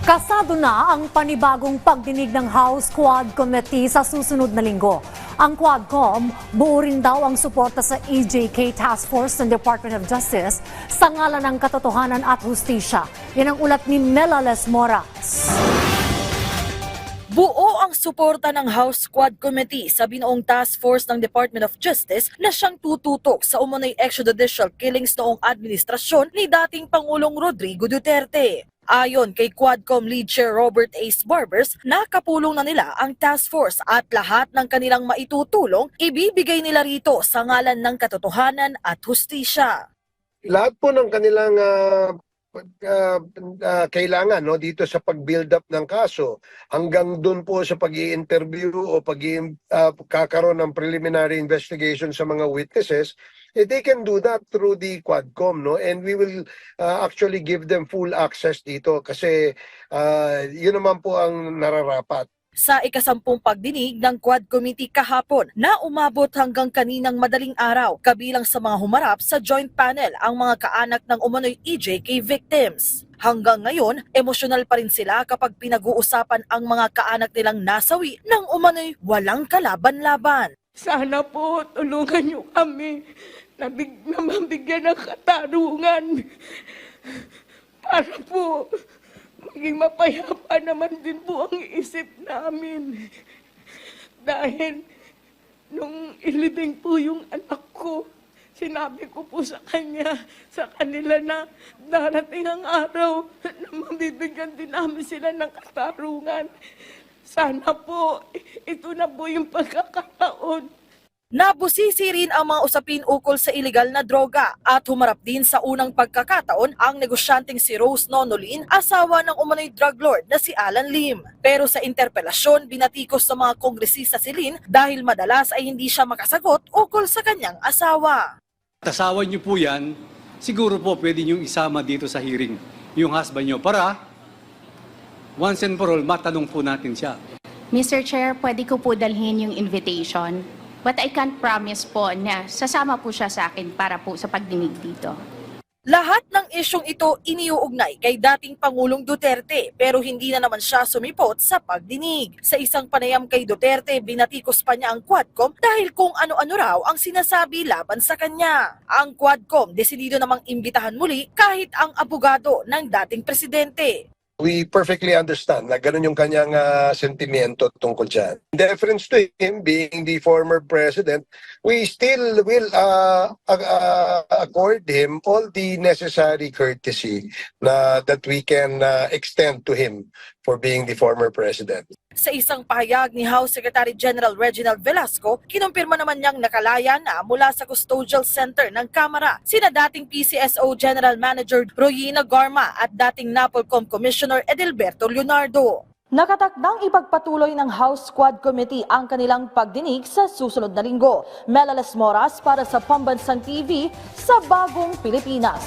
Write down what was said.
Kasado na ang panibagong pagdinig ng House Quad Committee sa susunod na linggo. Ang Quadcom, buo rin daw ang suporta sa EJK Task Force ng Department of Justice sa ngalan ng katotohanan at hustisya. Yan ang ulat ni Melales Moras. Buo ang suporta ng House Quad Committee sa binuong task force ng Department of Justice na siyang tututok sa umunoy extrajudicial killings noong administrasyon ni dating Pangulong Rodrigo Duterte. Ayon kay Quadcom Lead Chair Robert Ace Barbers, nakapulong na nila ang task force at lahat ng kanilang maitutulong ibibigay nila rito sa ngalan ng katotohanan at hustisya. Lahat po ng kanilang kailangan dito sa pag-build up ng kaso hanggang doon po sa pag-i-interview o kakaroon ng preliminary investigation sa mga witnesses, they can do that through the Quadcom, and we will actually give them full access dito kasi yun naman po ang nararapat. Sa ikasampung pagdinig ng Quad Committee kahapon na umabot hanggang kaninang madaling araw, kabilang sa mga humarap sa joint panel ang mga kaanak ng umano'y EJK victims. Hanggang ngayon, emosyonal pa rin sila kapag pinag-uusapan ang mga kaanak nilang nasawi ng umano'y walang kalaban-laban. Sana po tulungan niyo kami na mabigyan ng katarungan para po maging mapayapa naman din po ang isip namin. Dahil nung ilibing po yung anak ko, sinabi ko po sa kanila na darating ang araw na mabibigyan din namin sila ng katarungan. Sana po, ito na po yung pagkakataon. Nabusisi rin ang mga usapin ukol sa iligal na droga at humarap din sa unang pagkakataon ang negosyanteng si Rose Nonolin, asawa ng umano'y drug lord na si Alan Lim. Pero sa interpelasyon, binatikos sa mga kongresista si Lin dahil madalas ay hindi siya makasagot ukol sa kanyang asawa. Asawa niyo po yan, siguro po pwede niyong isama dito sa hearing yung husband niyo para once and for all matanong po natin siya. Mr. Chair, pwede ko po dalhin yung invitation. But I can't promise po na sasama po siya sa akin para po sa pagdinig dito. Lahat ng isyong ito iniuugnay kay dating Pangulong Duterte pero hindi na naman siya sumipot sa pagdinig. Sa isang panayam kay Duterte, binatikos pa niya ang Quadcom dahil kung ano-ano raw ang sinasabi laban sa kanya. Ang Quadcom desidido namang imbitahan muli kahit ang abogado ng dating presidente. We perfectly understand na ganun yung kanyang sentimiento tungkol dyan. In deference to him being the former president, we still will accord him all the necessary courtesy that we can extend to him for being the former president. Sa isang pahayag ni House Secretary General Reginald Velasco, kinumpirma naman niyang nakalaya na mula sa Custodial Center ng Kamara sina dating PCSO General Manager Royina Garma at dating NAPOLCOM Commissioner Edelberto Leonardo. Nakatakdang ipagpatuloy ng House Quad Committee ang kanilang pagdinig sa susunod na linggo. Melales Moras para sa Pambansang TV sa Bagong Pilipinas.